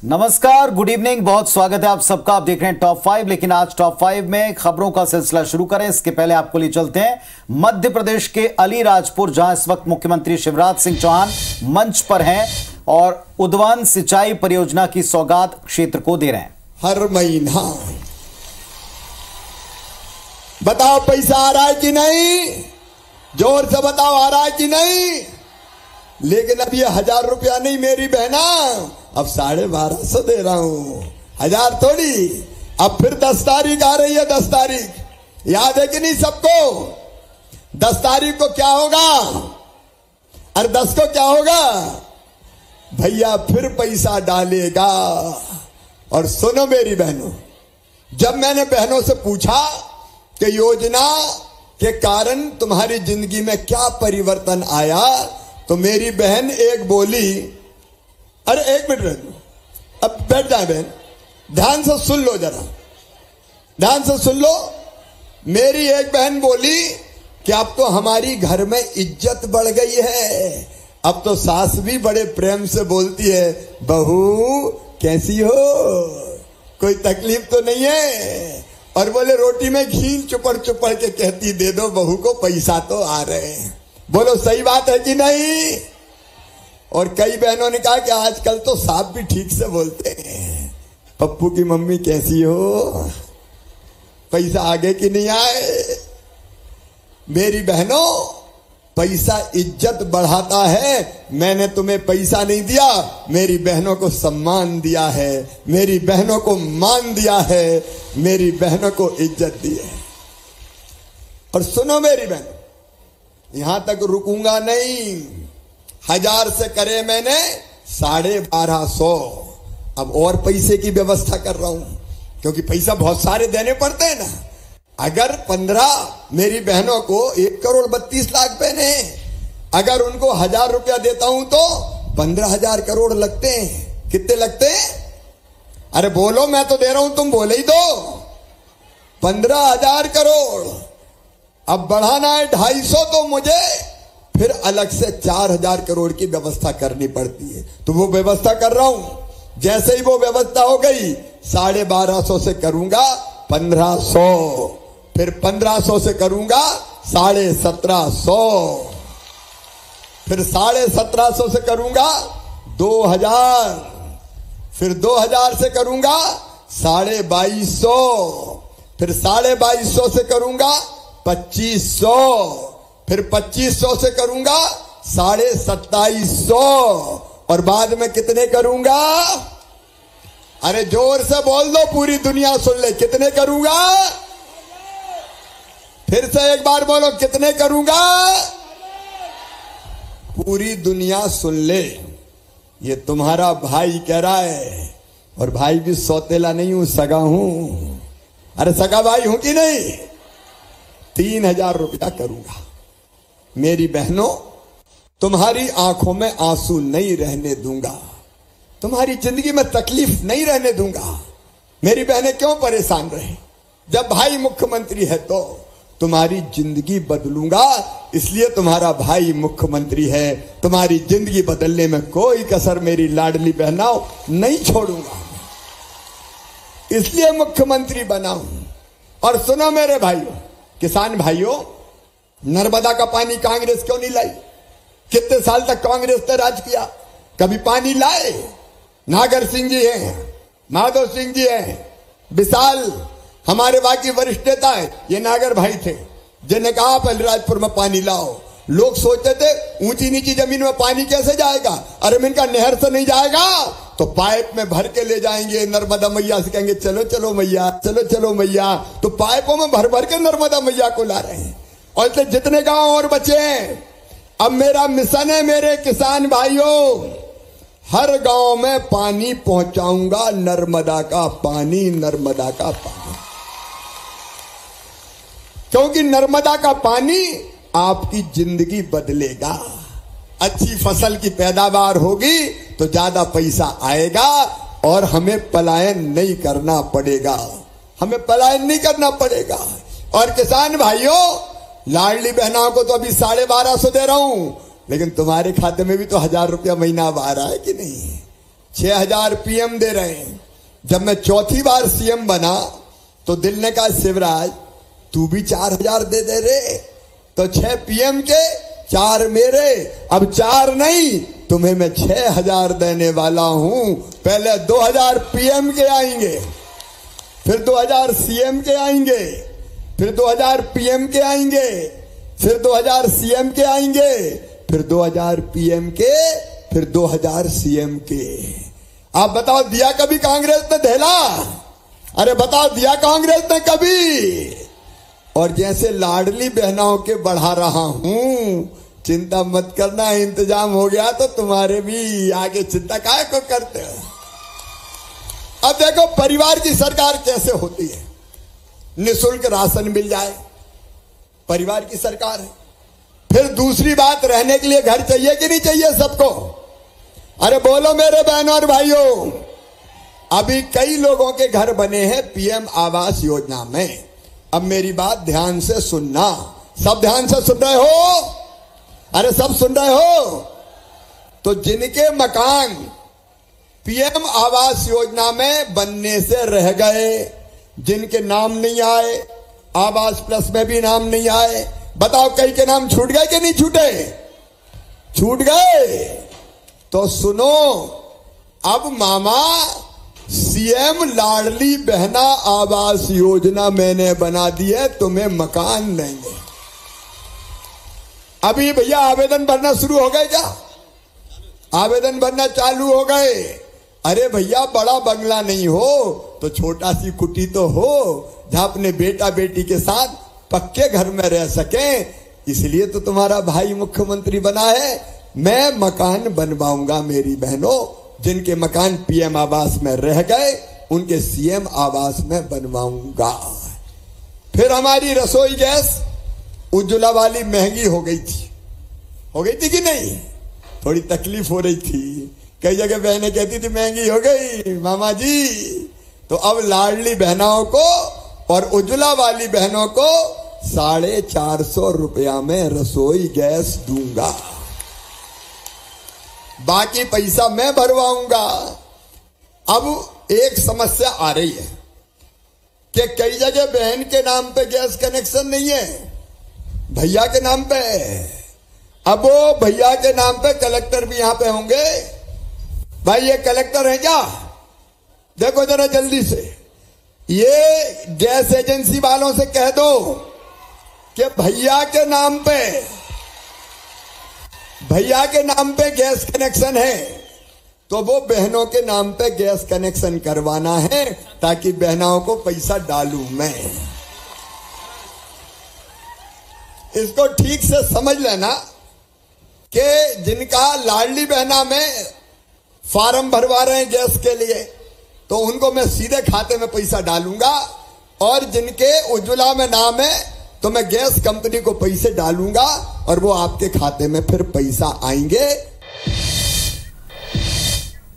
नमस्कार, good evening, बहुत स्वागत है आप सबका। आप देख रहे हैं टॉप 5। लेकिन आज टॉप 5 में खबरों का सिलसिला शुरू करें इसके पहले आपको ले चलते हैं मध्य प्रदेश के अलीराजपुर, जहां इस वक्त मुख्यमंत्री शिवराज सिंह चौहान मंच पर हैं और उद्वान सिंचाई परियोजना की सौगात क्षेत्र को दे रहे हैं। हर महीना बताओ पैसा आ रहा है कि नहीं? जोर से बताओ, आ रहा है कि नहीं? लेकिन अब ये 1000 रुपया नहीं मेरी बहना, अब 1250 दे रहा हूं, 1000 थोड़ी। अब फिर 10 तारीख आ रही है। 10 तारीख याद है कि नहीं सबको? 10 तारीख को क्या होगा? अरे 10 को क्या होगा? भैया फिर पैसा डालेगा। और सुनो मेरी बहनों, जब मैंने बहनों से पूछा कि योजना के कारण तुम्हारी जिंदगी में क्या परिवर्तन आया, तो मेरी बहन एक बोली, अरे एक मिनट रह, अब बैठ जाए बहन, ध्यान से सुन लो, जरा ध्यान से सुन लो। मेरी एक बहन बोली कि अब तो हमारी घर में इज्जत बढ़ गई है। अब तो सास भी बड़े प्रेम से बोलती है, बहू कैसी हो, कोई तकलीफ तो नहीं है? और बोले रोटी में घी चुपड़ चुपड़ के कहती, दे दो बहू को, पैसा तो आ रहे हैं। बोलो सही बात है कि नहीं? और कई बहनों ने कहा कि आजकल तो साहब भी ठीक से बोलते हैं, पप्पू की मम्मी कैसी हो, पैसा आगे कि नहीं आए? मेरी बहनों, पैसा इज्जत बढ़ाता है। मैंने तुम्हें पैसा नहीं दिया, मेरी बहनों को सम्मान दिया है, मेरी बहनों को मान दिया है, मेरी बहनों को इज्जत दी है। और सुनो मेरी बहन, यहां तक रुकूंगा नहीं। 1000 से करे मैंने 1250। अब और पैसे की व्यवस्था कर रहा हूं, क्योंकि पैसा बहुत सारे देने पड़ते हैं ना। अगर 15 मेरी बहनों को 1,32,00,000 बहने, अगर उनको 1000 रुपया देता हूं तो 15,000 करोड़ लगते हैं। कितने लगते हैं? अरे बोलो, मैं तो दे रहा हूं, तुम बोले ही दो। 15,000 करोड़। अब बढ़ाना है 250, तो मुझे फिर अलग से 4000 करोड़ की व्यवस्था करनी पड़ती है। तो वो व्यवस्था कर रहा हूं। जैसे ही वो व्यवस्था हो गई, 1250 से करूंगा 1500, फिर 1500 से करूंगा 1750, फिर 1750 से करूंगा 2000, फिर 2000 से करूंगा 2250, फिर 2250 से करूंगा 2500, फिर 2500 से करूंगा 2750, और बाद में कितने करूंगा? अरे जोर से बोल दो, पूरी दुनिया सुन ले, कितने करूंगा? फिर से एक बार बोलो, कितने करूंगा? पूरी दुनिया सुन ले। ये तुम्हारा भाई कह रहा है, और भाई भी सौतेला नहीं हूं, सगा हूं। अरे सगा भाई हूं कि नहीं? 3000 रुपया करूंगा। मेरी बहनों, तुम्हारी आंखों में आंसू नहीं रहने दूंगा, तुम्हारी जिंदगी में तकलीफ नहीं रहने दूंगा। मेरी बहनें क्यों परेशान रहे? जब भाई मुख्यमंत्री है तो तुम्हारी जिंदगी बदलूंगा, इसलिए तुम्हारा भाई मुख्यमंत्री है। तुम्हारी जिंदगी बदलने में कोई कसर मेरी लाडली बहनाओं नहीं छोड़ूंगा, इसलिए मुख्यमंत्री बनाऊं। और सुनो मेरे भाइयों, किसान भाइयों, नर्मदा का पानी कांग्रेस क्यों नहीं लाई? कितने साल तक कांग्रेस ने राज किया, कभी पानी लाए? नागर सिंह जी हैं, माधव सिंह जी हैं, विशाल हमारे बाकी वरिष्ठ नेता है, ये नागर भाई थे, जिन्हें कहा अलीराजपुर में पानी लाओ। लोग सोचते थे ऊंची नीची जमीन में पानी कैसे जाएगा? अरे इनका नहर से नहीं जाएगा तो पाइप में भर के ले जाएंगे। नर्मदा मैया से कहेंगे चलो चलो मैया, चलो चलो मैया, तो पाइपों में भर भर के नर्मदा मैया को ला रहे हैं। और इसलिए जितने गांव और बचे हैं, अब मेरा मिशन है मेरे किसान भाइयों, हर गांव में पानी पहुंचाऊंगा, नर्मदा का पानी, नर्मदा का पानी। क्योंकि नर्मदा का पानी आपकी जिंदगी बदलेगा। अच्छी फसल की पैदावार होगी तो ज्यादा पैसा आएगा, और हमें पलायन नहीं करना पड़ेगा, हमें पलायन नहीं करना पड़ेगा। और किसान भाइयों, लाडली बहनों को तो अभी 1250 दे रहा हूं, लेकिन तुम्हारे खाते में भी तो 1000 रुपया महीना अब आ रहा है कि नहीं? 6,000 पीएम दे रहे हैं। जब मैं चौथी बार सीएम बना तो दिल ने कहा शिवराज तू भी 4,000 दे दे रे। तो 6 पीएम के 4 मेरे, अब 4 नहीं तुम्हें मैं 6,000 देने वाला हूं। पहले 2,000 पीएम के आएंगे, फिर 2,000 सीएम के आएंगे, फिर 2,000 पीएम के आएंगे, फिर 2,000 सीएम के आएंगे, फिर 2,000 पीएम के, फिर 2,000 सीएम के। आप बताओ दिया कभी कांग्रेस ने ढेला? अरे बताओ दिया कांग्रेस ने कभी? और जैसे लाडली बहनाओं के बढ़ा रहा हूं, चिंता मत करना, इंतजाम हो गया तो तुम्हारे भी आगे चिंता काहे को करते हो। अब देखो परिवार की सरकार कैसे होती है। निःशुल्क राशन मिल जाए, परिवार की सरकार है। फिर दूसरी बात, रहने के लिए घर चाहिए कि नहीं चाहिए सबको? अरे बोलो मेरे बहनों और भाइयों, अभी कई लोगों के घर बने हैं पीएम आवास योजना में। अब मेरी बात ध्यान से सुनना, सब ध्यान से सुन रहे हो? अरे सब सुन रहे हो? तो जिनके मकान पीएम आवास योजना में बनने से रह गए, जिनके नाम नहीं आए, आवास प्लस में भी नाम नहीं आए, बताओ कई के नाम छूट गए कि नहीं छूटे? छूट गए। तो सुनो, अब मामा सीएम लाडली बहना आवास योजना मैंने बना दी है, तुम्हें मकान देंगे। अभी भैया आवेदन भरना शुरू हो गए क्या? आवेदन भरना चालू हो गए। अरे भैया बड़ा बंगला नहीं हो तो छोटा सी कुटी तो हो, जहां अपने बेटा बेटी के साथ पक्के घर में रह सके। इसलिए तो तुम्हारा भाई मुख्यमंत्री बना है। मैं मकान बनवाऊंगा मेरी बहनों, जिनके मकान पीएम आवास में रह गए उनके सीएम आवास में बनवाऊंगा। फिर हमारी रसोई गैस उज्ज्वला वाली महंगी हो गई थी कि नहीं? थोड़ी तकलीफ हो रही थी, कई जगह बहनें कहती थी महंगी हो गई मामा जी। तो अब लाडली बहनों को और उज्ज्वला वाली बहनों को 450 रुपया में रसोई गैस दूंगा, बाकी पैसा मैं भरवाऊंगा। अब एक समस्या आ रही है कि कई जगह बहन के नाम पे गैस कनेक्शन नहीं है, भैया के नाम पे। अब वो भैया के नाम पे कलेक्टर भी यहां पे होंगे। भाई ये कलेक्टर है क्या? देखो जरा जल्दी से, ये गैस एजेंसी वालों से कह दो कि भैया के नाम पे गैस कनेक्शन है, तो वो बहनों के नाम पे गैस कनेक्शन करवाना है, ताकि बहनों को पैसा डालूं मैं। इसको ठीक से समझ लेना कि जिनका लाडली बहना में फॉर्म भरवा रहे हैं गैस के लिए, तो उनको मैं सीधे खाते में पैसा डालूंगा, और जिनके उज्ज्वला में नाम है तो मैं गैस कंपनी को पैसे डालूंगा और वो आपके खाते में फिर पैसा आएंगे।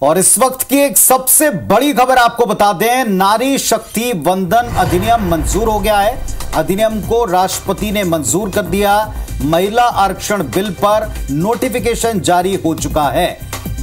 और इस वक्त की एक सबसे बड़ी खबर आपको बता दें, नारी शक्ति वंदन अधिनियम मंजूर हो गया है। अधिनियम को राष्ट्रपति ने मंजूर कर दिया। महिला आरक्षण बिल पर नोटिफिकेशन जारी हो चुका है।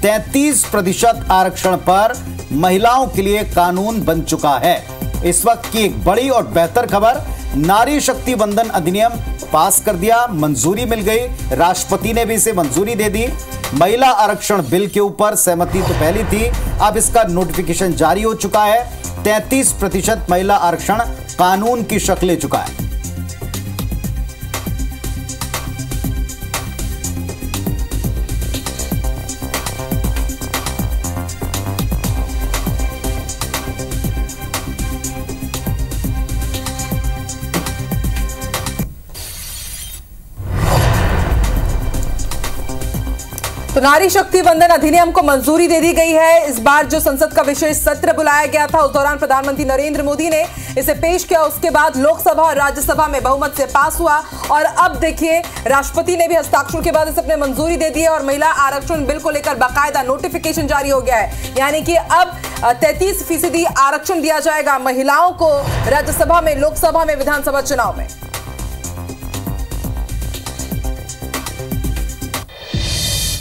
33% आरक्षण पर महिलाओं के लिए कानून बन चुका है। इस वक्त की एक बड़ी और बेहतर खबर, नारी शक्ति वंदन अधिनियम पास कर दिया, मंजूरी मिल गई, राष्ट्रपति ने भी इसे मंजूरी दे दी। महिला आरक्षण बिल के ऊपर सहमति तो पहली थी, अब इसका नोटिफिकेशन जारी हो चुका है। 33% महिला आरक्षण कानून की शक्ल ले चुका है। तो नारी शक्ति वंदन अधिनियम को मंजूरी दे दी गई है। इस बार जो संसद का विशेष सत्र बुलाया गया था, उस दौरान प्रधानमंत्री नरेंद्र मोदी ने इसे पेश किया। उसके बाद लोकसभा और राज्यसभा में बहुमत से पास हुआ, और अब देखिए राष्ट्रपति ने भी हस्ताक्षर के बाद इसे अपने मंजूरी दे दी है, और महिला आरक्षण बिल को लेकर बाकायदा नोटिफिकेशन जारी हो गया है। यानी कि अब 33% आरक्षण दिया जाएगा महिलाओं को राज्यसभा में, लोकसभा में, विधानसभा चुनाव में।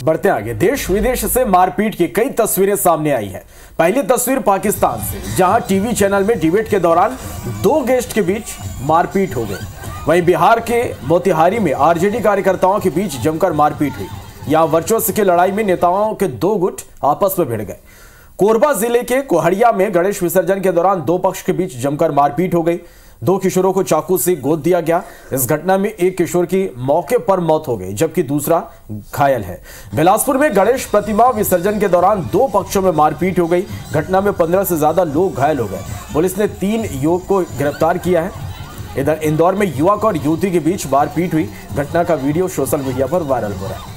बढ़ते आगे, देश विदेश से मारपीट की कई तस्वीरें सामने आई हैं। पहली तस्वीर पाकिस्तान से, जहां टीवी चैनल में डिबेट के दौरान दो गेस्ट के बीच मारपीट हो गई। वहीं बिहार के मोतिहारी में आरजेडी कार्यकर्ताओं के बीच जमकर मारपीट हुई। यहां वर्चस्व की लड़ाई में नेताओं के दो गुट आपस में भिड़ गए। कोरबा जिले के कोहड़िया में गणेश विसर्जन के दौरान दो पक्ष के बीच जमकर मारपीट हो गई। दो किशोरों को चाकू से गोद दिया गया। इस घटना में एक किशोर की मौके पर मौत हो गई, जबकि दूसरा घायल है। बिलासपुर में गणेश प्रतिमा विसर्जन के दौरान दो पक्षों में मारपीट हो गई। घटना में 15 से ज्यादा लोग घायल हो गए। पुलिस ने 3 युवक को गिरफ्तार किया है। इधर इंदौर में युवक और युवती के बीच मारपीट हुई। घटना का वीडियो सोशल मीडिया पर वायरल हो रहा है।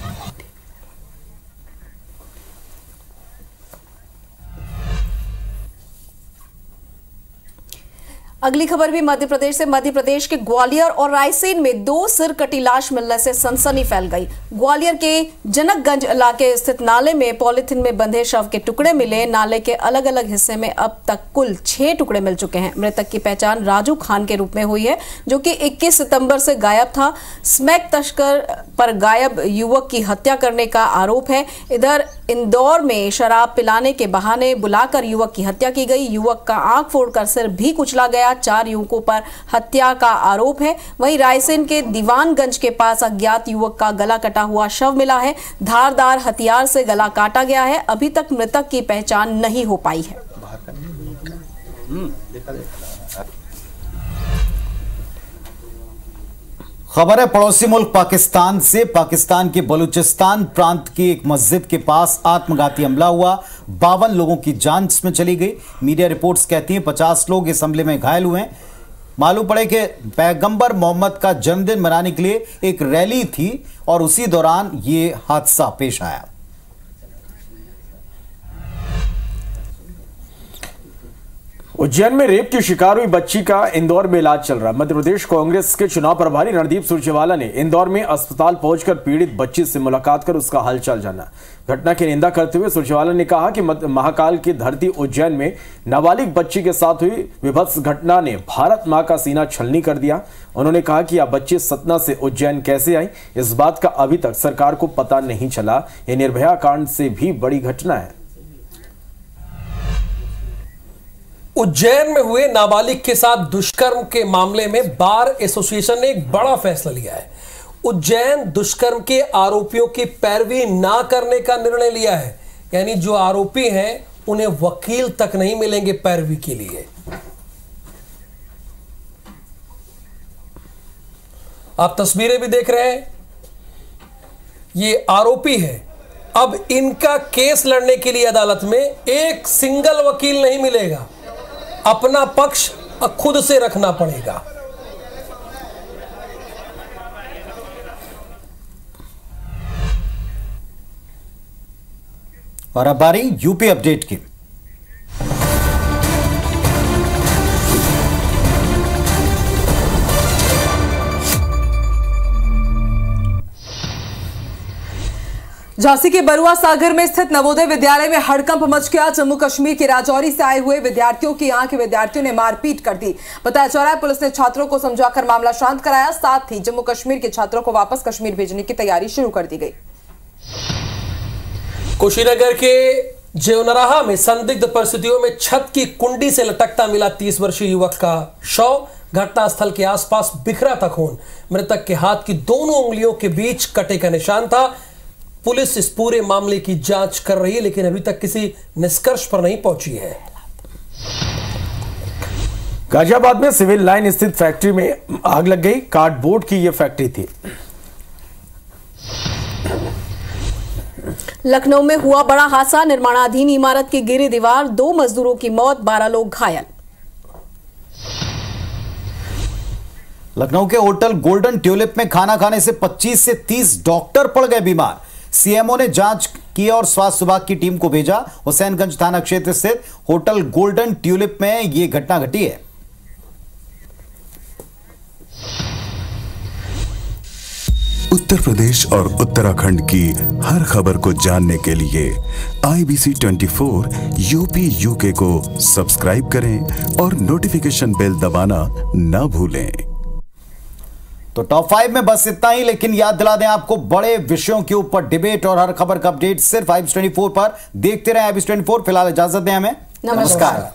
अगली खबर भी मध्य प्रदेश से। मध्य प्रदेश के ग्वालियर और रायसेन में 2 सिर कटी लाश मिलने से सनसनी फैल गई। ग्वालियर के जनकगंज इलाके स्थित नाले में पॉलिथीन में बंधे शव के टुकड़े मिले। नाले के अलग अलग हिस्से में अब तक कुल 6 टुकड़े मिल चुके हैं। मृतक की पहचान राजू खान के रूप में हुई है, जो कि 21 सितंबर से गायब था। स्मैक तस्कर पर गायब युवक की हत्या करने का आरोप है। इधर इंदौर में शराब पिलाने के बहाने बुलाकर युवक की हत्या की गई। युवक का आंख फोड़कर सिर भी कुचला गया। 4 युवकों पर हत्या का आरोप है। वहीं रायसेन के दीवानगंज के पास अज्ञात युवक का गला कटा हुआ शव मिला है। धारदार हथियार से गला काटा गया है। अभी तक मृतक की पहचान नहीं हो पाई है। खबर है पड़ोसी मुल्क पाकिस्तान से। पाकिस्तान के बलूचिस्तान प्रांत की एक मस्जिद के पास आत्मघाती हमला हुआ। 52 लोगों की जान इसमें चली गई। मीडिया रिपोर्ट्स कहती हैं 50 लोग इस हमले में घायल हुए हैं। मालूम पड़े कि पैगंबर मोहम्मद का जन्मदिन मनाने के लिए एक रैली थी और उसी दौरान ये हादसा पेश आया। उज्जैन में रेप की शिकार हुई बच्ची का इंदौर में इलाज चल रहा है। मध्य प्रदेश कांग्रेस के चुनाव प्रभारी रणदीप सुरजेवाला ने इंदौर में अस्पताल पहुंचकर पीड़ित बच्ची से मुलाकात कर उसका हालचाल जाना। घटना की निंदा करते हुए सुरजेवाला ने कहा कि महाकाल की धरती उज्जैन में नाबालिग बच्ची के साथ हुई विभत्स घटना ने भारत मां का सीना छलनी कर दिया। उन्होंने कहा कि यह बच्ची सतना से उज्जैन कैसे आई, इस बात का अभी तक सरकार को पता नहीं चला। यह निर्भया कांड से भी बड़ी घटना है। उज्जैन में हुए नाबालिग के साथ दुष्कर्म के मामले में बार एसोसिएशन ने एक बड़ा फैसला लिया है। उज्जैन दुष्कर्म के आरोपियों की पैरवी ना करने का निर्णय लिया है। यानी जो आरोपी हैं उन्हें वकील तक नहीं मिलेंगे पैरवी के लिए। आप तस्वीरें भी देख रहे हैं, ये आरोपी है। अब इनका केस लड़ने के लिए अदालत में एक सिंगल वकील नहीं मिलेगा, अपना पक्ष खुद से रखना पड़ेगा। और अब बारी यूपी अपडेट की। झांसी के बरुआ सागर में स्थित नवोदय विद्यालय में हड़कंप मच गया। जम्मू कश्मीर के राजौरी से आए हुए विद्यार्थियों की यहां के विद्यार्थियों ने मारपीट कर दी। बताया जा रहा है पुलिस ने छात्रों को समझाकर मामला शांत कराया। साथ ही जम्मू कश्मीर के छात्रों को वापस कश्मीर भेजने की तैयारी शुरू कर दी गई। कुशीनगर के जेवनराहा में संदिग्ध परिस्थितियों में छत की कुंडी से लटकता मिला 30 वर्षीय युवक का शव। घटनास्थल के आसपास बिखरा था खून। मृतक के हाथ की दोनों उंगलियों के बीच कटे का निशान था। पुलिस इस पूरे मामले की जांच कर रही है, लेकिन अभी तक किसी निष्कर्ष पर नहीं पहुंची है। गाजियाबाद में सिविल लाइन स्थित फैक्ट्री में आग लग गई। कार्डबोर्ड की यह फैक्ट्री थी। लखनऊ में हुआ बड़ा हादसा। निर्माणाधीन इमारत की गिरी दीवार, 2 मजदूरों की मौत, 12 लोग घायल। लखनऊ के होटल गोल्डन ट्यूलिप में खाना खाने से 25 से 30 डॉक्टर पड़ गए बीमार। सीएमओ ने जांच की और स्वास्थ्य विभाग की टीम को भेजा। हुसैनगंज थाना क्षेत्र स्थित होटल गोल्डन ट्यूलिप में यह घटना घटी है। उत्तर प्रदेश और उत्तराखंड की हर खबर को जानने के लिए IBC 24 यूपी UK को सब्सक्राइब करें और नोटिफिकेशन बेल दबाना ना भूलें। तो टॉप 5 में बस इतना ही, लेकिन याद दिला दें आपको, बड़े विषयों के ऊपर डिबेट और हर खबर का अपडेट सिर्फ IBC 24 पर। देखते रहे IBC 24। फिलहाल इजाजत दें हमें, नमस्कार।